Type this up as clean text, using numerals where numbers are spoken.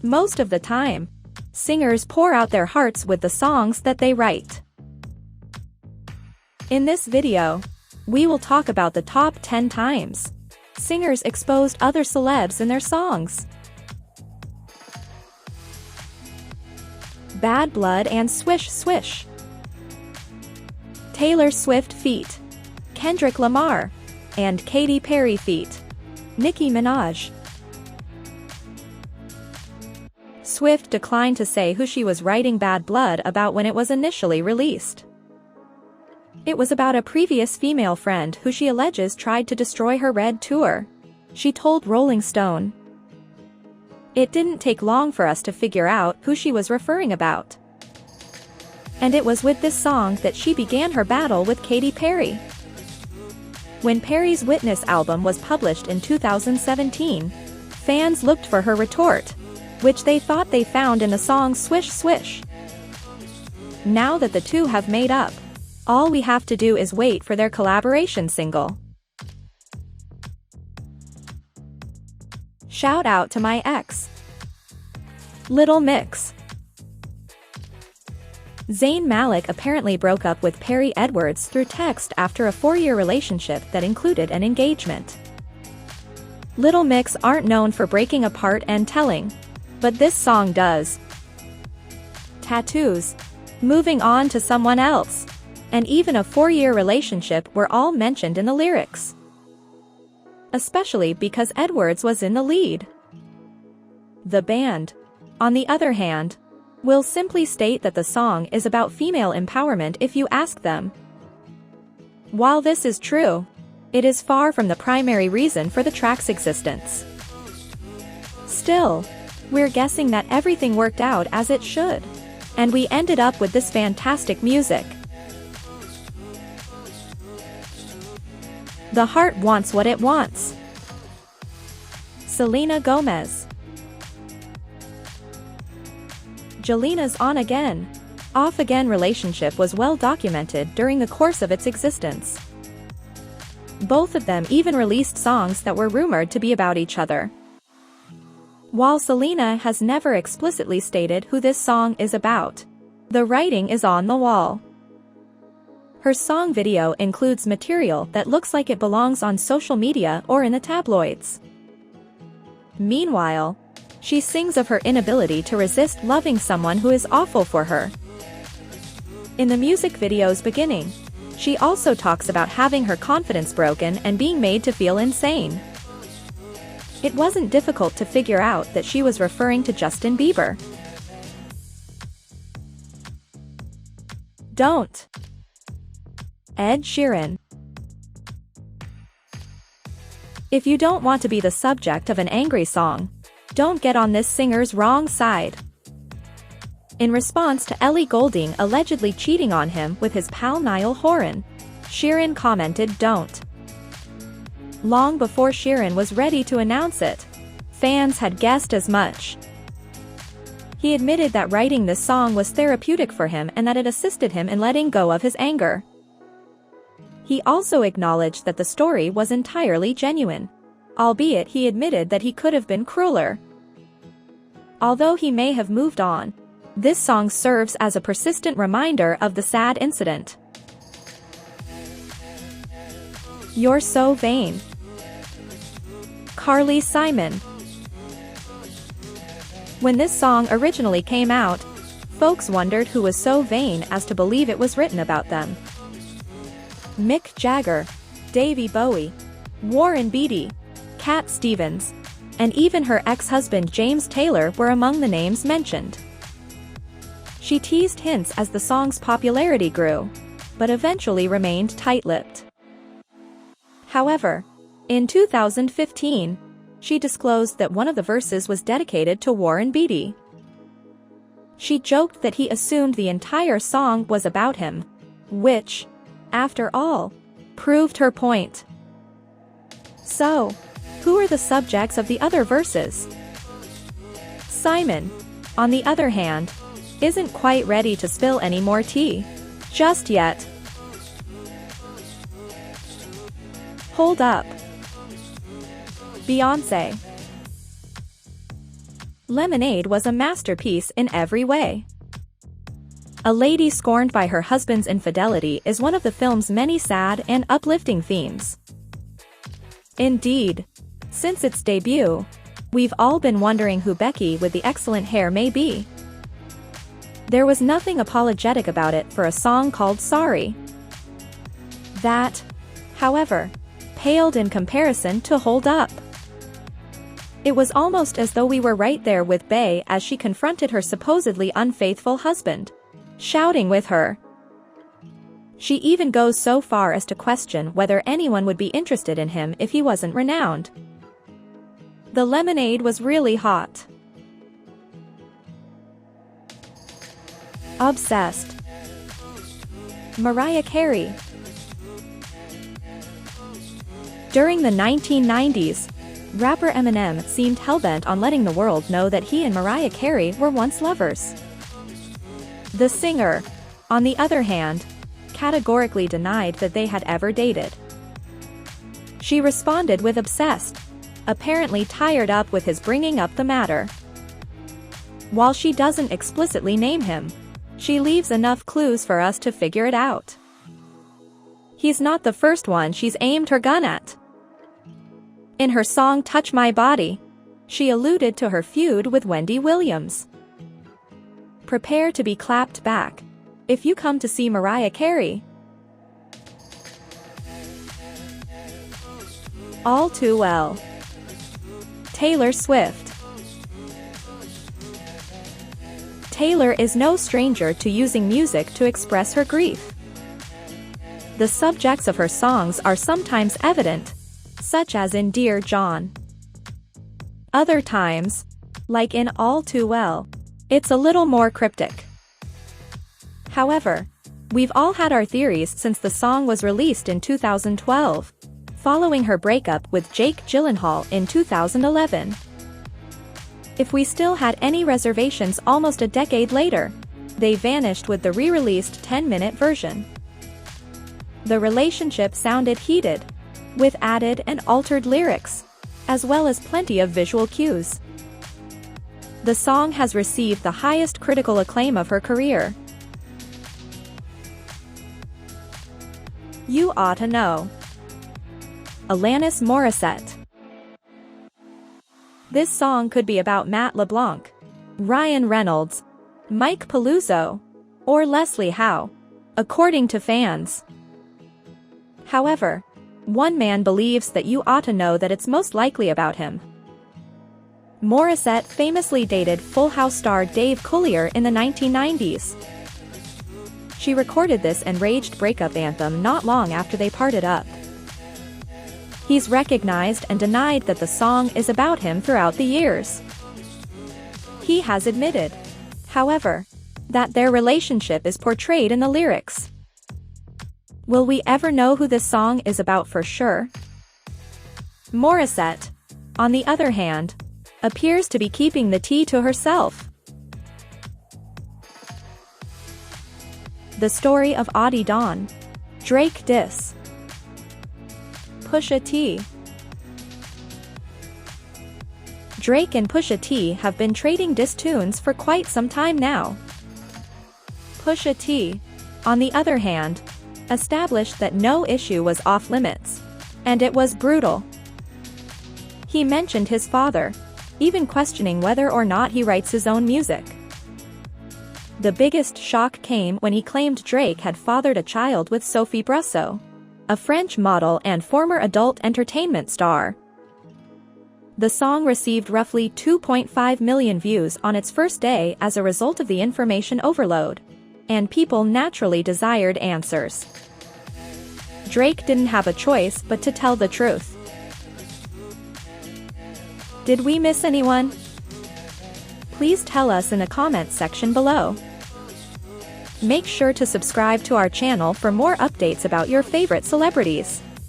Most of the time, singers pour out their hearts with the songs that they write. In this video, we will talk about the top 10 times singers exposed other celebs in their songs. Bad Blood and Swish Swish. Taylor Swift feat. Kendrick Lamar. And Katy Perry feat. Nicki Minaj. Swift declined to say who she was writing Bad Blood about when it was initially released. It was about a previous female friend who she alleges tried to destroy her Red tour. She told Rolling Stone, "It didn't take long for us to figure out who she was referring about. And it was with this song that she began her battle with Katy Perry." When Perry's Witness album was published in 2017, fans looked for her retort, which they thought they found in the song Swish Swish. Now that the two have made up, all we have to do is wait for their collaboration single. Shout out to my ex. Little Mix. Zayn Malik apparently broke up with Perry Edwards through text after a 4-year relationship that included an engagement. Little Mix aren't known for breaking apart and telling, but this song does. Tattoos, moving on to someone else, and even a 4-year relationship were all mentioned in the lyrics. Especially because Edwards was in the lead. The band, on the other hand, will simply state that the song is about female empowerment if you ask them. While this is true, it is far from the primary reason for the track's existence. Still, we're guessing that everything worked out as it should, and we ended up with this fantastic music. The heart wants what it wants. Selena Gomez. Jelena's on-again, off-again relationship was well documented during the course of its existence. Both of them even released songs that were rumored to be about each other. While Selena has never explicitly stated who this song is about, the writing is on the wall. Her song video includes material that looks like it belongs on social media or in the tabloids. Meanwhile, she sings of her inability to resist loving someone who is awful for her. In the music video's beginning, she also talks about having her confidence broken and being made to feel insane. It wasn't difficult to figure out that she was referring to Justin Bieber. Don't. Ed Sheeran. If you don't want to be the subject of an angry song, don't get on this singer's wrong side. In response to Ellie Goulding allegedly cheating on him with his pal Niall Horan, Sheeran commented, "Don't." Long before Sheeran was ready to announce it, fans had guessed as much. He admitted that writing this song was therapeutic for him and that it assisted him in letting go of his anger. He also acknowledged that the story was entirely genuine, albeit he admitted that he could have been crueler. Although he may have moved on, this song serves as a persistent reminder of the sad incident. You're So Vain. Carly Simon. When this song originally came out, folks wondered who was so vain as to believe it was written about them. Mick Jagger, Davy Bowie, Warren Beatty, Cat Stevens, and even her ex-husband James Taylor were among the names mentioned. She teased hints as the song's popularity grew, but eventually remained tight-lipped. However, in 2015, she disclosed that one of the verses was dedicated to Warren Beatty. She joked that he assumed the entire song was about him, which, after all, proved her point. So, who are the subjects of the other verses? Simon, on the other hand, isn't quite ready to spill any more tea just yet. Hold up. Beyonce. Lemonade was a masterpiece in every way. A lady scorned by her husband's infidelity is one of the film's many sad and uplifting themes. Indeed, since its debut, we've all been wondering who Becky with the excellent hair may be. There was nothing apologetic about it for a song called Sorry. That, however, paled in comparison to Hold Up. It was almost as though we were right there with Bey as she confronted her supposedly unfaithful husband, shouting with her. She even goes so far as to question whether anyone would be interested in him if he wasn't renowned. The lemonade was really hot. Obsessed. Mariah Carey. During the 1990s, rapper Eminem seemed hellbent on letting the world know that he and Mariah Carey were once lovers. The singer, on the other hand, categorically denied that they had ever dated. She responded with obsessed, apparently tired up with his bringing up the matter. While she doesn't explicitly name him, she leaves enough clues for us to figure it out. He's not the first one she's aimed her gun at. In her song Touch My Body, she alluded to her feud with Wendy Williams. Prepare to be clapped back if you come to see Mariah Carey. All Too Well. Taylor Swift. Taylor is no stranger to using music to express her grief. The subjects of her songs are sometimes evident, such as in Dear John. Other times, like in All Too Well, it's a little more cryptic. However, we've all had our theories since the song was released in 2012, following her breakup with Jake Gyllenhaal in 2011. If we still had any reservations almost a decade later, they vanished with the re-released 10-minute version. The relationship sounded heated, with added and altered lyrics, as well as plenty of visual cues. The song has received the highest critical acclaim of her career. You Oughta Know. Alanis Morissette. This song could be about Matt LeBlanc, Ryan Reynolds, Mike Peluso, or Leslie Howe, according to fans. However, one man believes that you ought to know that it's most likely about him. Morissette famously dated Full House star Dave Coulier in the 1990s. She recorded this enraged breakup anthem not long after they parted up. He's recognized and denied that the song is about him throughout the years. He has admitted, however, that their relationship is portrayed in the lyrics. Will we ever know who this song is about for sure? Morissette, on the other hand, appears to be keeping the tea to herself. The Story of Adidon. Drake diss. Pusha T. Drake and Pusha T have been trading diss tunes for quite some time now. Pusha T, on the other hand, established that no issue was off limits, and it was brutal. He mentioned his father, even questioning whether or not he writes his own music. The biggest shock came when he claimed Drake had fathered a child with Sophie Brussaux, a French model and former adult entertainment star. The song received roughly 2.5 million views on its first day as a result of the information overload, and people naturally desired answers. Drake didn't have a choice but to tell the truth. Did we miss anyone? Please tell us in the comments section below. Make sure to subscribe to our channel for more updates about your favorite celebrities.